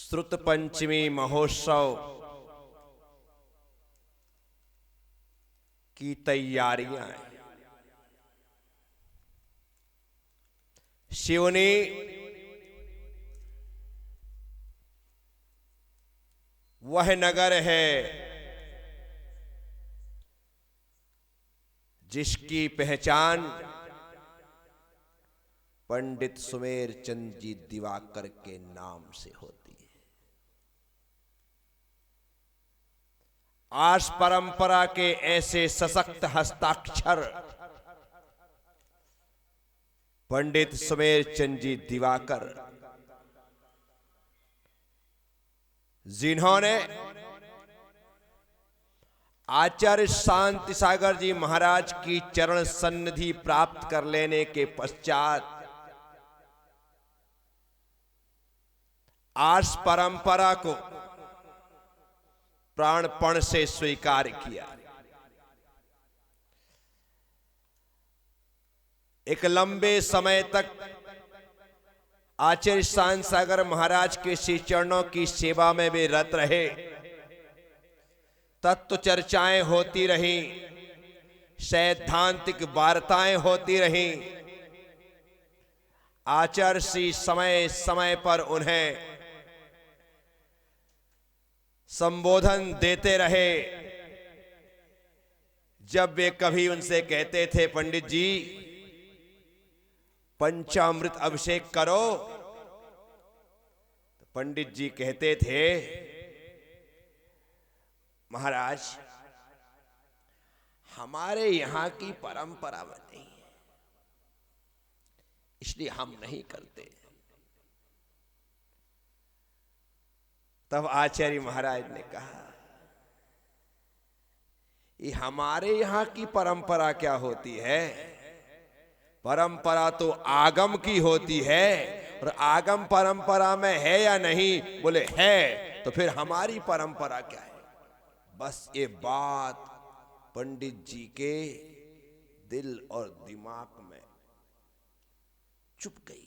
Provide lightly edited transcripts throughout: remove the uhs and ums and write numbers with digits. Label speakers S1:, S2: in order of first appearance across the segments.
S1: श्रुत पंचमी महोत्सव की तैयारियां हैं। सिवनी वह नगर है जिसकी पहचान पंडित सुमेर चंद जी दिवाकर के नाम से होती है। आर्ष परंपरा के ऐसे सशक्त हस्ताक्षर पंडित सुमेर चंद जी दिवाकर, जिन्होंने आचार्य शांति सागर जी महाराज की चरण सन्निधि प्राप्त कर लेने के पश्चात आर्ष परंपरा को प्राणपण से स्वीकार किया। एक लंबे समय तक आचार्य शांति सागर महाराज के श्री चरणों की सेवा में वे रत रहे। तत्व चर्चाएं होती रहीं, सैद्धांतिक वार्ताएं होती रहीं। आचार्य श्री समय समय पर उन्हें संबोधन देते रहे। जब वे कभी उनसे कहते थे पंडित जी पंचामृत अभिषेक करो, तो पंडित जी कहते थे महाराज हमारे यहां की परंपरा में नहीं है, इसलिए हम नहीं करते। तब आचार्य महाराज ने कहा ये हमारे यहां की परंपरा क्या होती है, परंपरा तो आगम की होती है, और आगम परंपरा में है या नहीं, बोले है, तो फिर हमारी परंपरा क्या है। बस ये बात पंडित जी के दिल और दिमाग में चुप गई।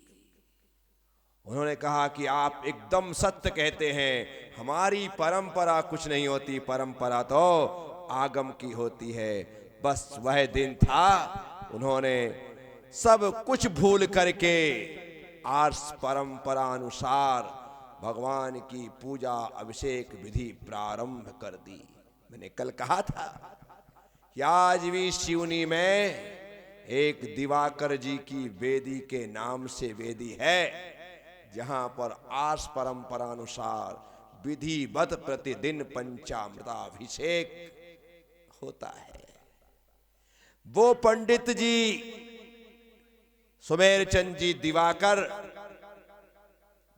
S1: उन्होंने कहा कि आप एकदम सत्य कहते हैं, हमारी परंपरा कुछ नहीं होती, परंपरा तो आगम की होती है। बस वह दिन था उन्होंने सब कुछ भूल करके आर्ष परंपरा अनुसार भगवान की पूजा अभिषेक विधि प्रारंभ कर दी। मैंने कल कहा था कि आज भी सिवनी में एक दिवाकर जी की वेदी के नाम से वेदी है, जहां पर आर्ष परंपरा अनुसार विधिवत प्रतिदिन पंचामृताभिषेक होता है। वो पंडित जी सुमेर चंद जी दिवाकर,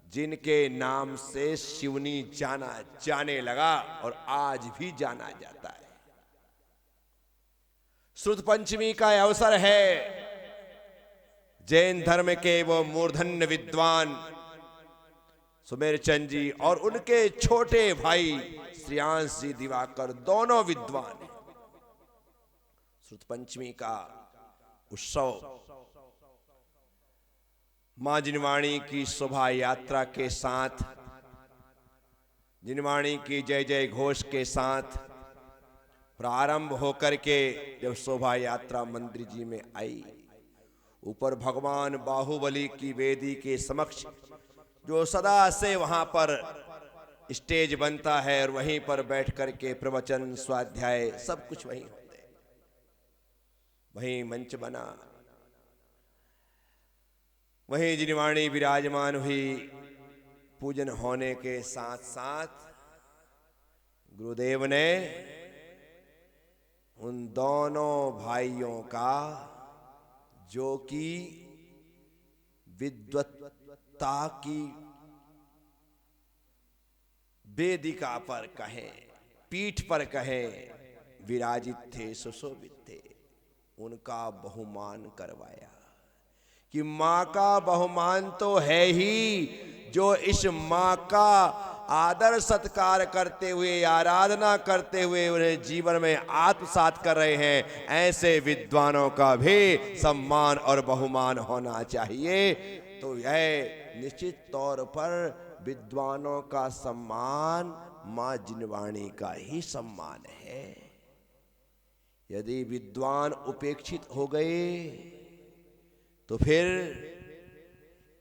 S1: जिनके नाम से सिवनी जाना जाने लगा और आज भी जाना जाता है। श्रुत पंचमी का अवसर है। जैन धर्म के वो मूर्धन्य विद्वान सुमेर चंद जी और उनके छोटे भाई श्रेयांश जी दिवाकर दोनों विद्वान हैं। श्रुत पंचमी का उत्सव मां जिनवाणी की शोभा यात्रा के साथ, जिनवाणी की जय जय घोष के साथ प्रारंभ होकर के जब शोभा यात्रा मंदिर जी में आई, ऊपर भगवान बाहुबली की वेदी के समक्ष जो सदा से वहां पर स्टेज बनता है और वहीं पर बैठ करके प्रवचन स्वाध्याय सब कुछ वहीं होते हैं, वहीं मंच बना, वहीं जिनवाणी विराजमान हुई। पूजन होने के साथ साथ गुरुदेव ने उन दोनों भाइयों का, जो कि विद्वत्ता की वेदिका पर कहें, पीठ पर कहें, विराजित थे, सुशोभित थे, उनका बहुमान करवाया। कि मां का बहुमान तो है ही, जो इस मां का आदर सत्कार करते हुए, आराधना करते हुए उन्हें जीवन में आत्मसात कर रहे हैं, ऐसे विद्वानों का भी सम्मान और बहुमान होना चाहिए। तो यह निश्चित तौर पर विद्वानों का सम्मान मां जिनवाणी का ही सम्मान है। यदि विद्वान उपेक्षित हो गए तो फिर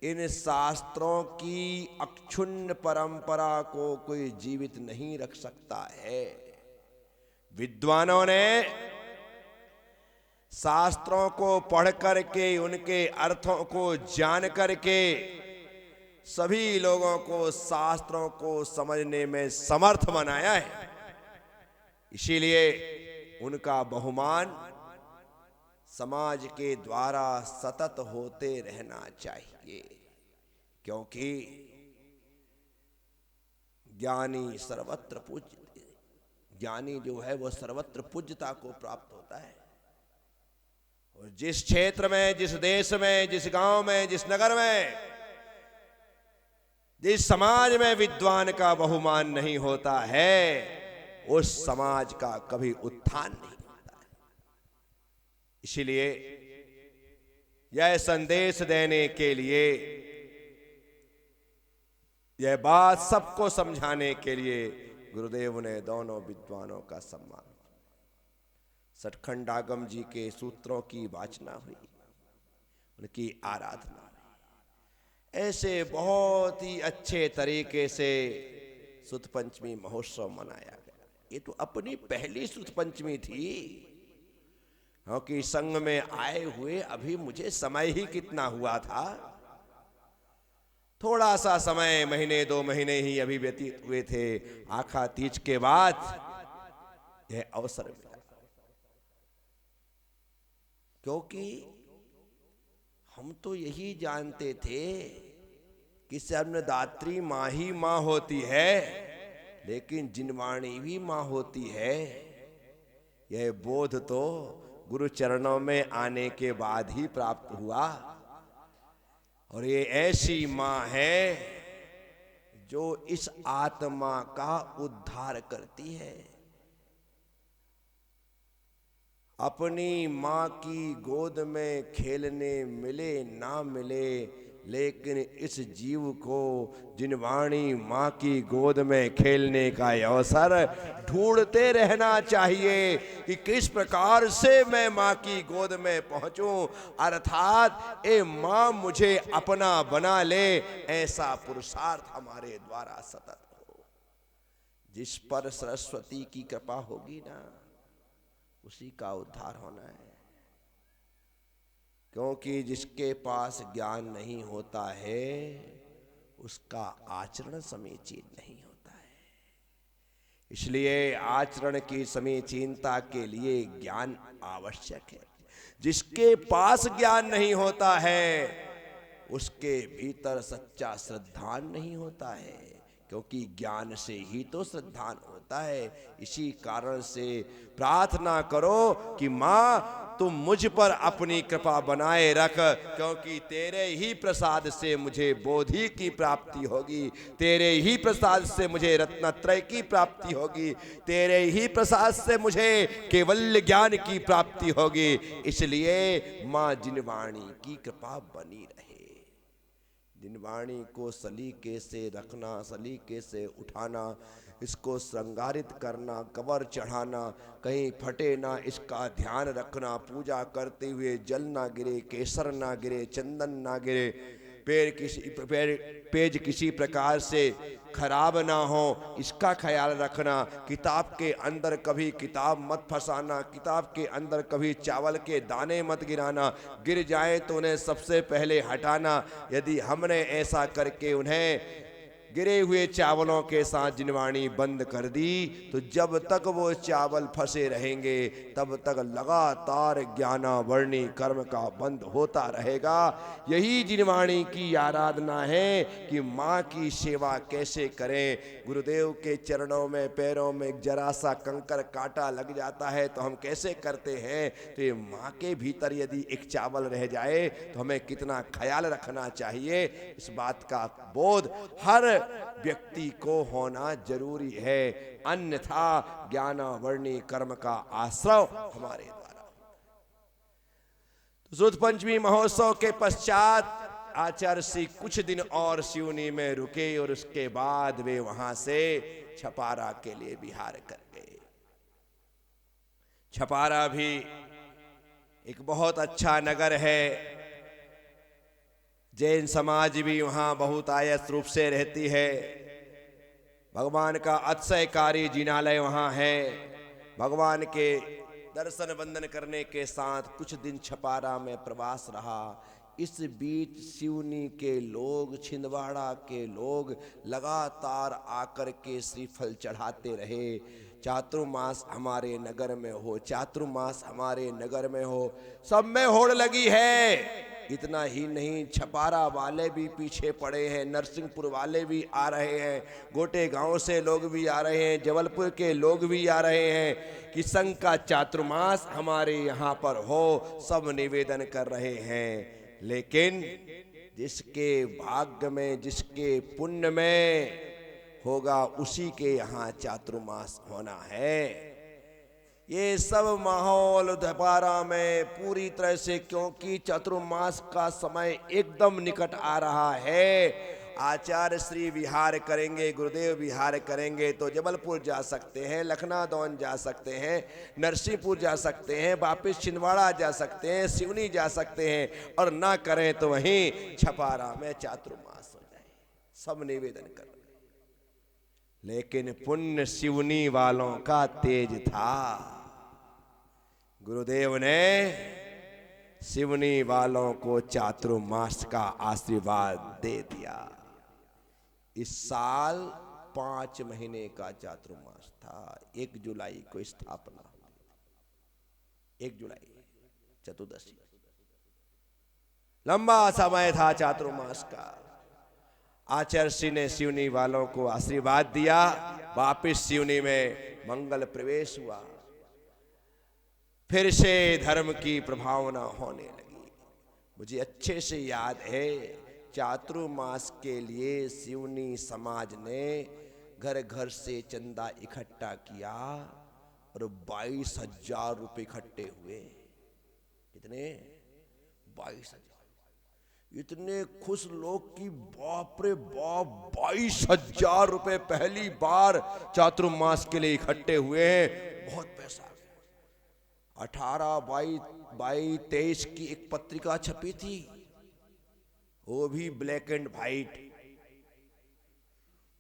S1: इन शास्त्रों की अक्षुण्ण परंपरा को कोई जीवित नहीं रख सकता है। विद्वानों ने शास्त्रों को पढ़ करके उनके अर्थों को जान करके सभी लोगों को शास्त्रों को समझने में समर्थ बनाया है। इसीलिए उनका बहुमान समाज के द्वारा सतत होते रहना चाहिए, क्योंकि ज्ञानी सर्वत्र पूज्य, ज्ञानी जो है वह सर्वत्र पूज्यता को प्राप्त होता है। और जिस क्षेत्र में, जिस देश में, जिस गांव में, जिस नगर में, जिस समाज में विद्वान का बहुमान नहीं होता है, उस समाज का कभी उत्थान नहीं होता है। इसीलिए यह संदेश देने के लिए, यह बात सबको समझाने के लिए गुरुदेव ने दोनों विद्वानों का सम्मान, सठखंडागम जी के सूत्रों की वाचना हुई, उनकी आराधना हुई। ऐसे बहुत ही अच्छे तरीके से सुत पंचमी महोत्सव मनाया गया। ये तो अपनी पहली सुत पंचमी थी, क्योंकि संघ में आए हुए अभी मुझे समय ही कितना हुआ था, थोड़ा सा समय, महीने 2 महीने ही अभी व्यतीत हुए थे। आखा तीज के बाद यह अवसर मिला, क्योंकि हम तो यही जानते थे कि अन्नदात्री मां ही मां होती है, लेकिन जिनवाणी भी मां होती है। यह बोध तो गुरु चरणों में आने के बाद ही प्राप्त हुआ। और ये ऐसी मां है जो इस आत्मा का उद्धार करती है। अपनी मां की गोद में खेलने मिले ना मिले, लेकिन इस जीव को जिनवाणी मां की गोद में खेलने का अवसर ढूंढते रहना चाहिए कि किस प्रकार से मैं मां की गोद में पहुंचूं, अर्थात ए मां मुझे अपना बना ले, ऐसा पुरुषार्थ हमारे द्वारा सतत हो। जिस पर सरस्वती की कृपा होगी ना, उसी का उद्धार होना है। क्योंकि जिसके पास ज्ञान नहीं होता है, उसका आचरण समीचीन नहीं होता है। इसलिए आचरण की समीचीनता के लिए ज्ञान आवश्यक है। जिसके पास ज्ञान नहीं होता है, उसके भीतर सच्चा श्रद्धान नहीं होता है, क्योंकि ज्ञान से ही तो श्रद्धान होता है। इसी कारण से प्रार्थना करो कि मां तुम मुझ पर अपनी कृपा बनाए रख, क्योंकि तेरे ही प्रसाद से मुझे बोधि की प्राप्ति होगी, तेरे ही प्रसाद से मुझे रत्नत्रय की प्राप्ति होगी, तेरे ही प्रसाद से मुझे केवल्य ज्ञान की प्राप्ति होगी। इसलिए मां जिनवाणी की कृपा बनी रहे। जिनवाणी को सलीके से रखना, सलीके से उठाना, इसको श्रृंगारित करना, कवर चढ़ाना, कहीं फटे ना, इसका ध्यान रखना। पूजा करते हुए जल ना गिरे, केसर ना गिरे, चंदन ना गिरे, पेज किसी प्रकार से खराब ना हो, इसका ख्याल रखना। किताब के अंदर कभी किताब मत फंसाना, किताब के अंदर कभी चावल के दाने मत गिराना, गिर जाए तो उन्हें सबसे पहले हटाना। यदि हमने ऐसा करके उन्हें गिरे हुए चावलों के साथ जिनवाणी बंद कर दी, तो जब तक वो चावल फंसे रहेंगे तब तक लगातार ज्ञानावर्णी कर्म का बंद होता रहेगा। यही जिनवाणी की आराधना है कि माँ की सेवा कैसे करें। गुरुदेव के चरणों में, पैरों में जरा सा कंकर कांटा लग जाता है तो हम कैसे करते हैं, तो ये माँ के भीतर यदि एक चावल रह जाए तो हमें कितना ख्याल रखना चाहिए, इस बात का बोध हर व्यक्ति को होना जरूरी है। अन्यथा ज्ञानावर्णी कर्म का आश्रव हमारे द्वारा। सुद पंचमी महोत्सव के पश्चात आचार्य श्री कुछ दिन और सिवनी में रुके और उसके बाद वे वहां से छपारा के लिए बिहार कर गए। छपारा भी एक बहुत अच्छा नगर है। जैन समाज भी वहां बहुत आयत रूप से रहती है। भगवान का अतिशयकारी जिनालय वहां है। भगवान के दर्शन वंदन करने के साथ कुछ दिन छपारा में प्रवास रहा। इस बीच सिवनी के लोग, छिंदवाड़ा के लोग लगातार आकर के श्रीफल चढ़ाते रहे। चातुर्मास हमारे नगर में हो, चातुर्मास हमारे नगर में हो। सब में होड़ लगी है। इतना ही नहीं, छपारा वाले भी पीछे पड़े हैं, नरसिंहपुर वाले भी आ रहे हैं, गोटे गांव से लोग भी आ रहे हैं, जबलपुर के लोग भी आ रहे हैं कि संघ का चातुर्मास हमारे यहाँ पर हो। सब निवेदन कर रहे हैं। लेकिन जिसके भाग्य में, जिसके पुण्य में होगा, उसी के यहाँ चातुर्मास होना है। ये सब माहौल छपारा में पूरी तरह से, क्योंकि चातुर्मास का समय एकदम निकट आ रहा है। आचार्य श्री विहार करेंगे, गुरुदेव विहार करेंगे तो जबलपुर जा सकते हैं, लखनादौन जा सकते हैं, नरसिंहपुर जा सकते हैं, वापिस छिंदवाड़ा जा सकते हैं, सिवनी जा सकते हैं, और ना करें तो वहीं छपारा में चातुर्मास हो जाए। सब निवेदन कर रहे। लेकिन पुण्य सिवनी वालों का तेज था। गुरुदेव ने सिवनी वालों को चातुर्मास का आशीर्वाद दे दिया। इस साल 5 महीने का चातुर्मास था। 1 जुलाई को स्थापना हुई। 1 जुलाई चतुर्दशी। लंबा समय था चातुर्मास का। आचार्य श्री ने सिवनी वालों को आशीर्वाद दिया। वापिस सिवनी में मंगल प्रवेश हुआ। फिर से धर्म की प्रभावना होने लगी। मुझे अच्छे से याद है, चातुर्मास के लिए सिवनी समाज ने घर घर से चंदा इकट्ठा किया और 22,000 रुपये इकट्ठे हुए। कितने? 22,000। इतने खुश लोग कि बाप रे बाप, 22,000 रुपये पहली बार चातुर्मास के लिए इकट्ठे हुए हैं। बहुत पैसा। 18/22/23 की एक पत्रिका छपी थी, वो भी ब्लैक एंड व्हाइट।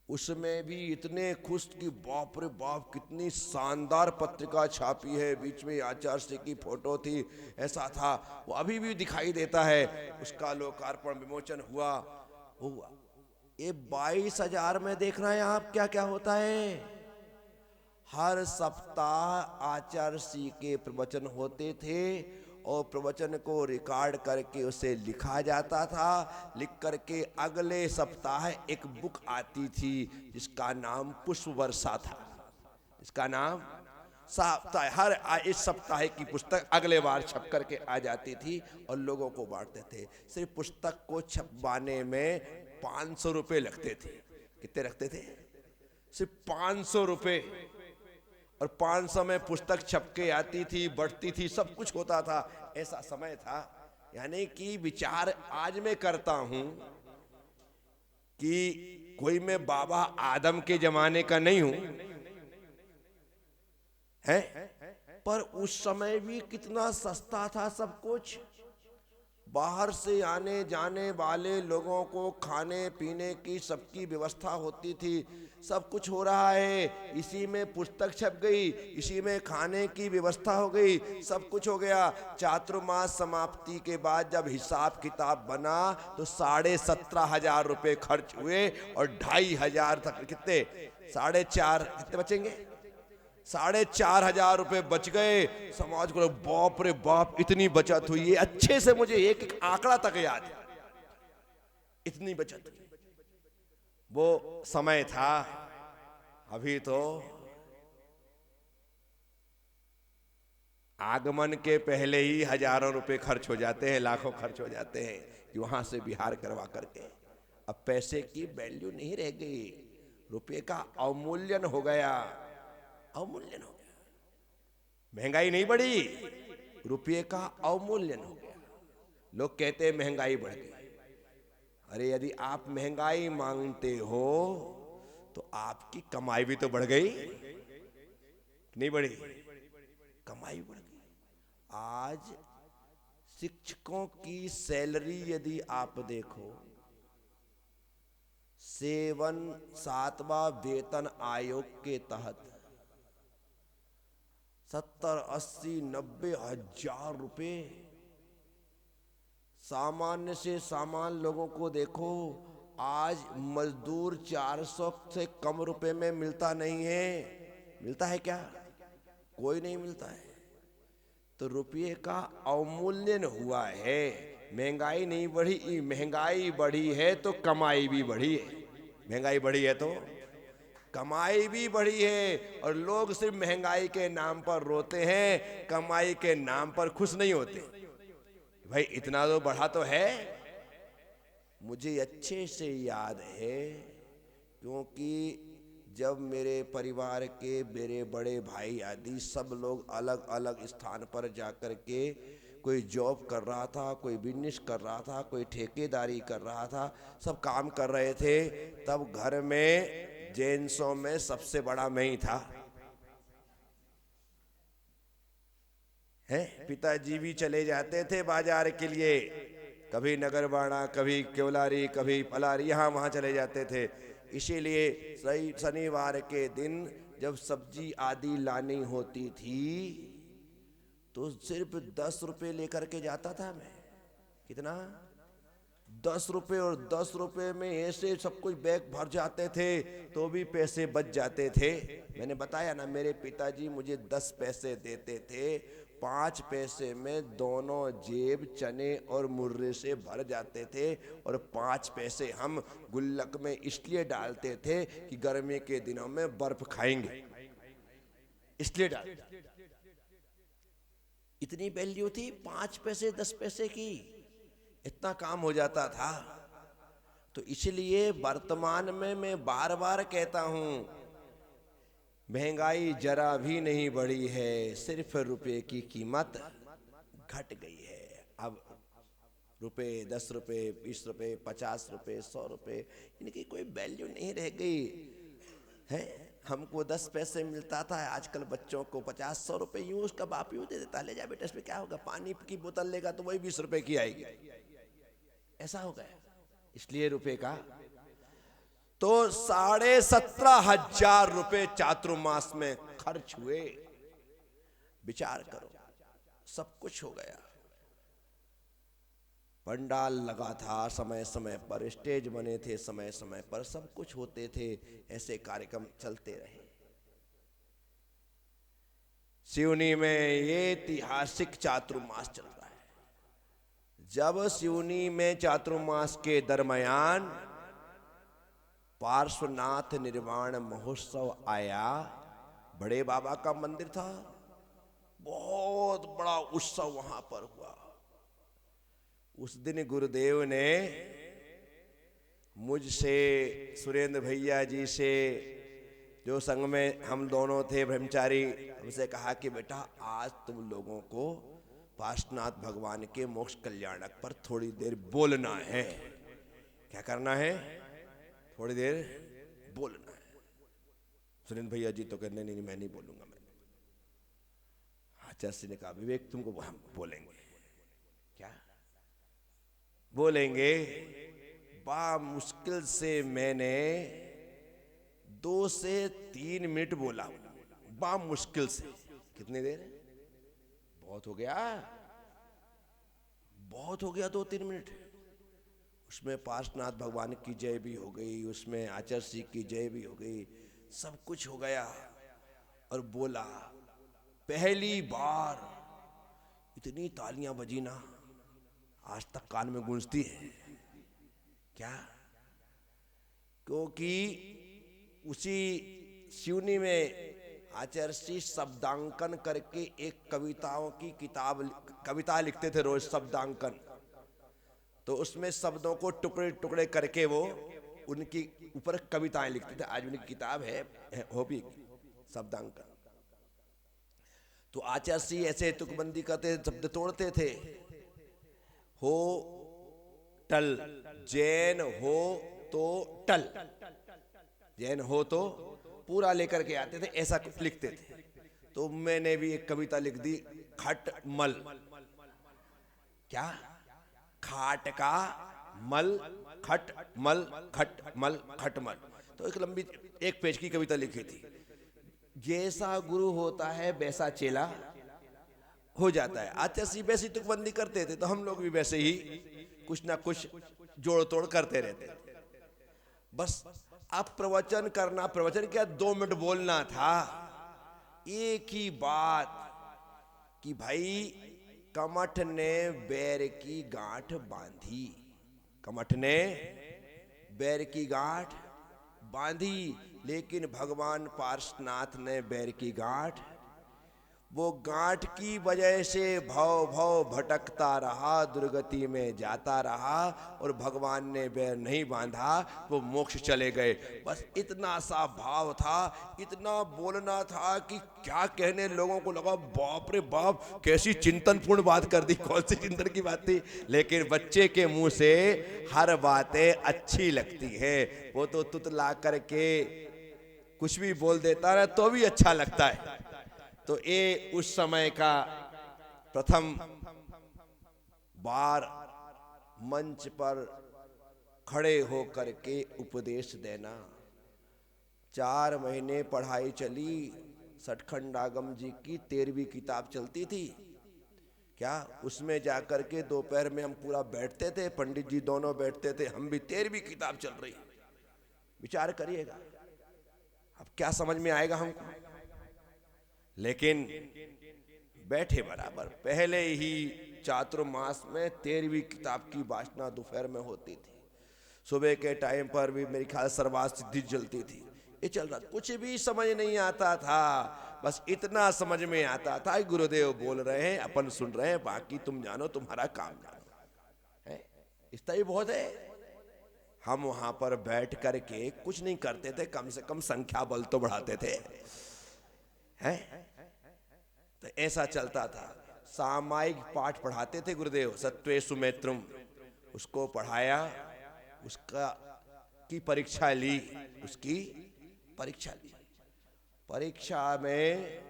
S1: उसमें भी इतने खुश कि बाप रे बाप, कितनी शानदार पत्रिका छापी है। बीच में आचार्य की फोटो थी, ऐसा था। वो अभी भी दिखाई देता है। उसका लोकार्पण विमोचन हुआ। ये 22,000 में देखना है आप क्या क्या होता है। हर सप्ताह आचार्य श्री के प्रवचन होते थे और प्रवचन को रिकॉर्ड करके उसे लिखा जाता था। लिख करके अगले सप्ताह एक बुक आती थी जिसका नाम पुष्प वर्षा था। इसका नाम हर इस सप्ताह की पुस्तक अगले बार छप करके आ जाती थी और लोगों को बांटते थे। सिर्फ पुस्तक को छपवाने में 500 रुपये लगते थे। कितने रखते थे? सिर्फ 500 रुपये। और 500 में पुस्तक छपके आती थी, बढ़ती थी, सब कुछ होता था। ऐसा समय था। यानी कि विचार आज मैं करता हूं कि कोई मैं बाबा आदम के जमाने का नहीं हूं, है, पर उस समय भी कितना सस्ता था सब कुछ। बाहर से आने जाने वाले लोगों को खाने पीने की सबकी व्यवस्था होती थी। सब कुछ हो रहा है। इसी में पुस्तक छप गई, इसी में खाने की व्यवस्था हो गई, सब कुछ हो गया। चातुर्मास समाप्ति के बाद जब हिसाब किताब बना तो 17,500 रुपये खर्च हुए और 2,500 तक, कितने, 4,500, कितने बचेंगे? 4,500 रुपये बच गए। समाज को बाप रे बाप, इतनी बचत हुई है। अच्छे से मुझे एक एक आंकड़ा तक याद है, इतनी बचत हुई। वो समय था। अभी तो आगमन के पहले ही हजारों रुपए खर्च हो जाते हैं, लाखों खर्च हो जाते हैं कि वहां से बिहार करवा करके। अब पैसे की वैल्यू नहीं रह गई, रुपये का अवमूल्यन हो गया। अवमूल्यन हो गया। महंगाई नहीं बढ़ी, रुपये का अवमूल्यन हो गया। लोग कहते हैं महंगाई बढ़ गई। अरे यदि आप महंगाई मांगते हो तो आपकी कमाई भी तो बढ़ गई, नहीं बढ़ी? कमाई बढ़ गई। आज शिक्षकों की सैलरी यदि आप देखो, 7वां वेतन आयोग के तहत 70, 80, 90 हजार रुपए। सामान्य से सामान्य लोगों को देखो, आज मजदूर 400 से कम रुपए में मिलता नहीं है। मिलता है क्या? कोई नहीं मिलता है। तो रुपये का अवमूल्यन हुआ है। महंगाई नहीं बढ़ी, महंगाई बढ़ी है तो कमाई भी बढ़ी है। महंगाई बढ़ी है तो कमाई भी बढ़ी है। और लोग सिर्फ महंगाई के नाम पर रोते हैं, कमाई के नाम पर खुश नहीं होते। भाई इतना तो बढ़ा तो है। मुझे अच्छे से याद है, क्योंकि जब मेरे परिवार के मेरे बड़े भाई आदि सब लोग अलग अलग स्थान पर जाकर के कोई जॉब कर रहा था, कोई बिजनेस कर रहा था, कोई ठेकेदारी कर रहा था, सब काम कर रहे थे, तब घर में जेंट्सों में सबसे बड़ा मैं ही था। हैं, पिताजी भी चले जाते थे बाजार के लिए, कभी नगरबाड़ा, कभी केवलारी, कभी पलारी, यहाँ वहाँ चले जाते थे। इसीलिए सही शनिवार के दिन जब सब्जी आदि लानी होती थी तो सिर्फ 10 रुपए लेकर के जाता था मैं। कितना? 10 रुपए। और 10 रुपए में ऐसे सब कुछ बैग भर जाते थे तो भी पैसे बच जाते थे। मैंने बताया ना, मेरे पिताजी मुझे 10 पैसे देते थे, 5 पैसे में दोनों जेब चने और मुर्रे से भर जाते थे। और 5 पैसे हम गुल्लक में इसलिए डालते थे कि गर्मी के दिनों में बर्फ खाएंगे, इसलिए डालते। इतनी वैल्यू थी 5 पैसे 10 पैसे की, इतना काम हो जाता था। तो इसलिए वर्तमान में मैं बार बार कहता हूं, महंगाई जरा भी नहीं बढ़ी है, सिर्फ रुपए की कीमत घट गई है। अब रुपए, 10 रुपए, 20 रुपए, 50 रुपए, 100 रुपए, इनकी कोई वैल्यू नहीं रह गई है। हमको 10 पैसे मिलता था, आजकल बच्चों को 50-100 रुपए यूं उसका बाप यूं दे देता, ले जा बेटा इसमें क्या होगा, पानी की बोतल लेगा तो वही 20 रुपए की आएगी। ऐसा हो गया। इसलिए रुपए का तो 17,500 रुपए चातुर्मास में खर्च हुए। विचार करो, सब कुछ हो गया। पंडाल लगा था समय समय पर, स्टेज बने थे समय समय पर, सब कुछ होते थे, ऐसे कार्यक्रम चलते रहे। सिवनी में ये ऐतिहासिक चातुर्मास चल रहा है। जब सिवनी में चातुर्मास के दरमियान पार्श्वनाथ निर्वाण महोत्सव आया, बड़े बाबा का मंदिर था, बहुत बड़ा उत्सव वहां पर हुआ। उस दिन गुरुदेव ने मुझसे, सुरेंद्र भैया जी से, जो संग में हम दोनों थे ब्रह्मचारी, हमसे कहा कि बेटा आज तुम लोगों को पार्श्वनाथ भगवान के मोक्ष कल्याणक पर थोड़ी देर बोलना है। क्या करना है? थोड़ी देर बोलना है। सुरेंद्र भैया जी तो कहने नहीं, मैं नहीं बोलूंगा। मैं आचार्य ने कहा विवेक तुमको हम बोलेंगे। क्या बोलेंगे? बा मुश्किल से मैंने 2 से 3 मिनट बोला, बा मुश्किल से। कितनी देर? बहुत हो गया, बहुत हो गया 2-3 मिनट। उसमें पार्श्वनाथ भगवान की जय भी हो गई, उसमें आचार्य की जय भी हो गई, सब कुछ हो गया। और बोला, पहली बार इतनी तालियां बजी ना, आज तक कान में गूंजती है। क्या? क्योंकि उसी सिवनी में आचार्य शब्दांकन करके एक कविताओं की कविता लिखते थे रोज, शब्दांकन। तो उसमें शब्दों को टुकड़े टुकड़े करके वो उनकी ऊपर कविताएं लिखते थे। आज उनकी किताब है वो भी शब्दांकन। तो आचार्य ऐसे तुकबंदी करते, शब्द तोड़ते थे। हो टल जैन हो तो टल, जैन हो तो पूरा लेकर के आते थे, ऐसा कुछ लिखते थे। तो मैंने भी एक कविता लिख दी, खटमल। क्या? खाट का मल, खटमल, खटमल, खटमल। तो एक लंबी एक पेज की कविता लिखी थी। जैसा गुरु होता है वैसा चेला हो जाता है। आचार्य वैसी तुकबंदी करते थे, तो हम लोग भी वैसे ही कुछ ना कुछ जोड़ तोड़ करते रहते थे। बस अब प्रवचन करना, प्रवचन क्या 2 मिनट बोलना था, एक ही बात कि भाई कमठ ने बैर की गांठ बांधी, कमठ ने बैर की गांठ बांधी, लेकिन भगवान पार्श्वनाथ ने बैर की गांठ, वो गांठ की वजह से भव भव भटकता रहा, दुर्गति में जाता रहा, और भगवान ने बैर नहीं बांधा, वो मोक्ष चले गए। बस इतना सा भाव था, इतना बोलना था कि क्या कहने, लोगों को लगा बाप रे बाप कैसी चिंतनपूर्ण बात कर दी। कौन सी चिंतन की बात थी, लेकिन बच्चे के मुंह से हर बातें अच्छी लगती है। वो तो तुतला करके कुछ भी बोल देता है तो भी अच्छा लगता है। तो ये उस समय का प्रथम बार मंच पर खड़े होकर के उपदेश देना। 4 महीने पढ़ाई चली, सचखंड आगम जी की 13वीं किताब चलती थी। क्या उसमें जाकर के दोपहर में हम पूरा बैठते थे, पंडित जी दोनों बैठते थे, हम भी 13वीं किताब चल रही। विचार करिएगा अब क्या समझ में आएगा हमको। लेकिन बैठे बराबर। पहले ही चातुर्मास में 13वीं किताब की वासना दोपहर में होती थी। सुबह के टाइम पर भी मेरी ख्याल सर्वास सिद्धि चलती थी। ये चल रहा, कुछ भी समझ नहीं आता था, बस इतना समझ में आता था गुरुदेव बोल रहे हैं, अपन सुन रहे हैं, बाकी तुम जानो, तुम्हारा काम जानो है, इतना ही बहुत है। हम वहां पर बैठ करके कुछ नहीं करते थे, कम से कम संख्या बल तो बढ़ाते थे, है? तो ऐसा चलता था। सामायिक पाठ पढ़ाते थे गुरुदेव, सत्वे सुमेत्रम, उसको पढ़ाया, उसका की परीक्षा ली, उसकी परीक्षा ली। परीक्षा में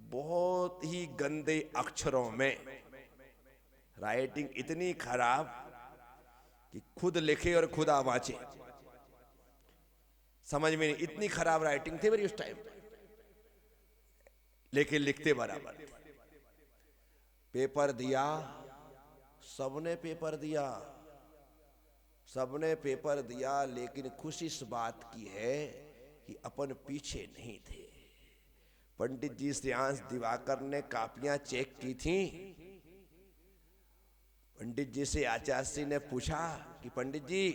S1: बहुत ही गंदे अक्षरों में राइटिंग इतनी खराब कि खुद लिखे और खुद वांचे, समझ में नहीं, इतनी खराब राइटिंग थी मेरी उस टाइम, लेकिन लिखते बराबर। पेपर दिया, सबने पेपर दिया, सबने पेपर दिया, लेकिन खुशी इस बात की है कि अपन पीछे नहीं थे। पंडित जी श्रेयांश दिवाकर ने कापियां चेक की थी। पंडित जी से आचार्य ने पूछा कि पंडित जी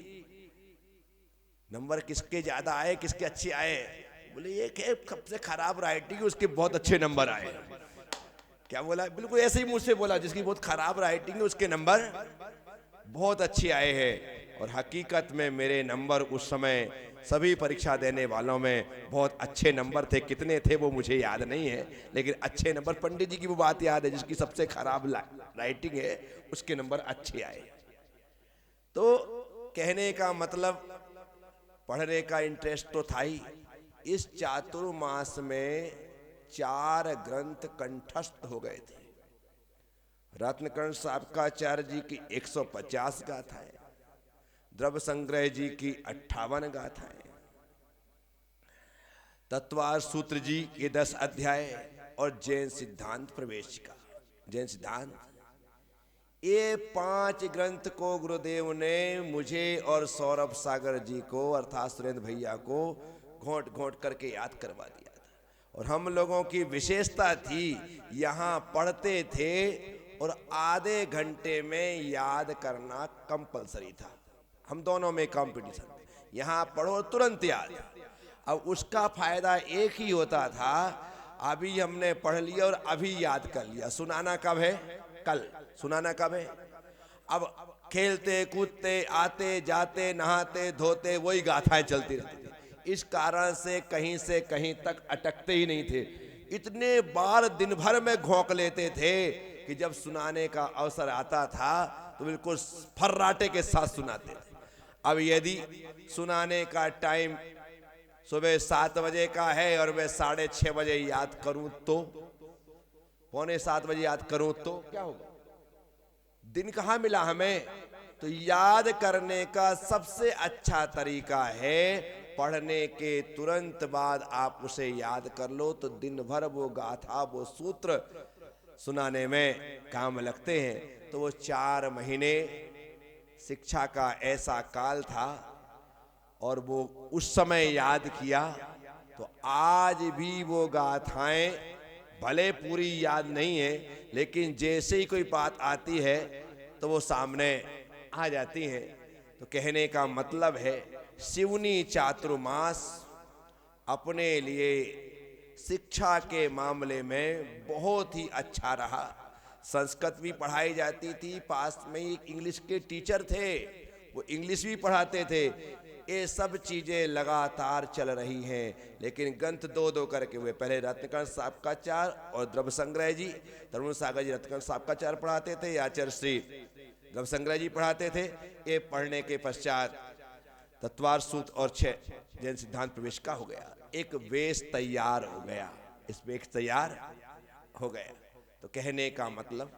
S1: नंबर किसके ज्यादा आए, किसके अच्छे आए? बोले ये सबसे खराब राइटिंग है, उसके बहुत अच्छे नंबर आए। क्या बोला? बिल्कुल ऐसे ही मुझसे बोला, जिसकी बहुत खराब राइटिंग है उसके नंबर बहुत अच्छे आए हैं। और हकीकत में मेरे नंबर उस समय सभी परीक्षा देने वालों में बहुत अच्छे नंबर थे। कितने थे वो मुझे याद नहीं है, लेकिन अच्छे नंबर। पंडित जी की वो बात याद है, जिसकी सबसे खराब राइटिंग है उसके नंबर अच्छे आए। तो कहने का मतलब पढ़ने का इंटरेस्ट तो था ही। इस चातुर्मास में 4 ग्रंथ कंठस्थ हो गए थे। रत्नकर्ण साहब का आचार्य जी की 150 गाथाएं, द्रव्य संग्रह जी की 58 गाथाएं, तत्वार सूत्र जी के 10 अध्याय, और जैन सिद्धांत प्रवेशिका, जैन सिद्धांत, ये 5 ग्रंथ को गुरुदेव ने मुझे और सौरभ सागर जी को अर्थात सुरेंद्र भैया को घोंट घोंट करके याद करवा दिया था। और हम लोगों की विशेषता थी, यहाँ पढ़ते थे और आधे घंटे में याद करना कंपलसरी था। हम दोनों में कंपटीशन, यहाँ पढ़ो तुरंत याद। अब उसका फायदा एक ही होता था, अभी हमने पढ़ लिया और अभी याद कर लिया। सुनाना कब है? कल। सुनाना कब है? अब खेलते कूदते आते जाते नहाते धोते वही गाथाएं चलती रहती थी। इस कारण से कहीं तक अटकते ही नहीं थे। इतने बार दिन भर में घोंक लेते थे कि जब सुनाने का अवसर आता था तो बिल्कुल फर्राटे के साथ सुनाते थे। अब यदि सुनाने का टाइम सुबह 7 बजे का है और मैं 6:30 बजे याद करूं तो, 6:45 बजे याद करूं तो क्या होगा? दिन कहां मिला हमें? तो याद करने का सबसे अच्छा तरीका है पढ़ने के तुरंत बाद आप उसे याद कर लो, तो दिन भर वो गाथा वो सूत्र सुनाने में काम लगते हैं। तो वो 4 महीने शिक्षा का ऐसा काल था और वो उस समय याद किया तो आज भी वो गाथाएं भले पूरी याद नहीं है, लेकिन जैसे ही कोई बात आती है तो वो सामने आ जाती हैं। तो कहने का मतलब है सिवनी चातुर्मास अपने लिए शिक्षा के मामले में बहुत ही अच्छा रहा। संस्कृत भी पढ़ाई जाती थी, पास में ही इंग्लिश के टीचर थे, वो इंग्लिश भी पढ़ाते थे। ये सब चीजें लगातार चल रही हैं, लेकिन ग्रंथ दो दो करके हुए, पहले रत्नकर्ण साहब का 4 और द्रव्य संग्रह जी, तरुण सागर जी रत्नकर्ण साहब का 4 पढ़ाते थे, आचार्य श्री द्रव्य संग्रह जी पढ़ाते थे। ये पढ़ने के पश्चात तत्वार सूत्र और 6 जैन सिद्धांत प्रवेश का हो गया, एक वेश तैयार हो गया, इस वेश तैयार हो गया। तो कहने का मतलब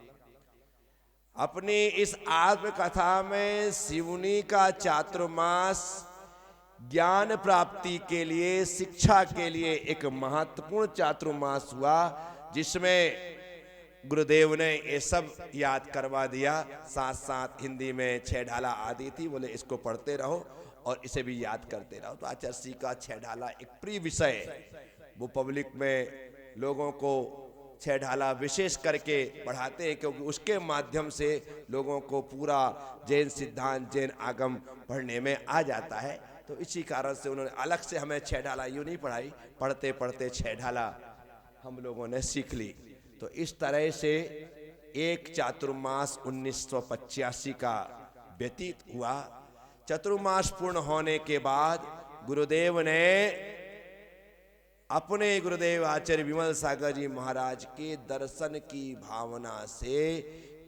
S1: अपनी इस आत्मकथा में सिवनी का चातुर्मास ज्ञान प्राप्ति के लिए, शिक्षा के लिए एक महत्वपूर्ण चातुर्मास हुआ, जिसमें गुरुदेव ने ये सब याद करवा दिया। साथ साथ हिंदी में 6 ढाला आदि थी, बोले इसको पढ़ते रहो और इसे भी याद करते रहो। तो आचार्य श्री का 6 ढाला एक प्रिय विषय है, वो पब्लिक में लोगों को 6 ढाला विशेष करके पढ़ाते हैं, क्योंकि उसके माध्यम से लोगों को पूरा जैन सिद्धांत जैन आगम पढ़ने में आ जाता है। तो इसी कारण से उन्होंने अलग से हमें 6 ढाला यूं नहीं पढ़ाई, पढ़ते पढ़ते 6 ढाला हम लोगों ने सीख ली। तो इस तरह से एक चातुर्मास 1985 का व्यतीत हुआ। चतुर्मास पूर्ण होने के बाद गुरुदेव ने अपने गुरुदेव आचार्य विमल सागर जी महाराज के दर्शन की भावना से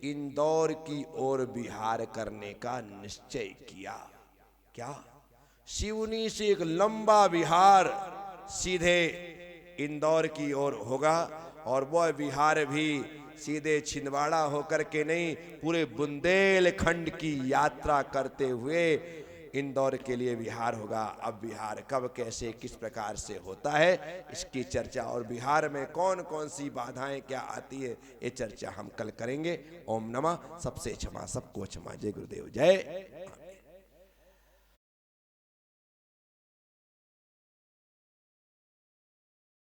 S1: इंदौर की ओर विहार करने का निश्चय किया। क्या? सिवनी से एक लंबा विहार सीधे इंदौर की ओर होगा, और वह विहार भी सीधे छिंदवाड़ा होकर के नहीं, पूरे बुंदेलखंड की यात्रा करते हुए इंदौर के लिए विहार होगा। अब विहार कब कैसे किस प्रकार से होता है इसकी चर्चा, और बिहार में कौन कौन सी बाधाएं क्या आती है ये चर्चा हम कल करेंगे। ओम नमः। सबसे क्षमा, सबको क्षमा। जय गुरुदेव। जय।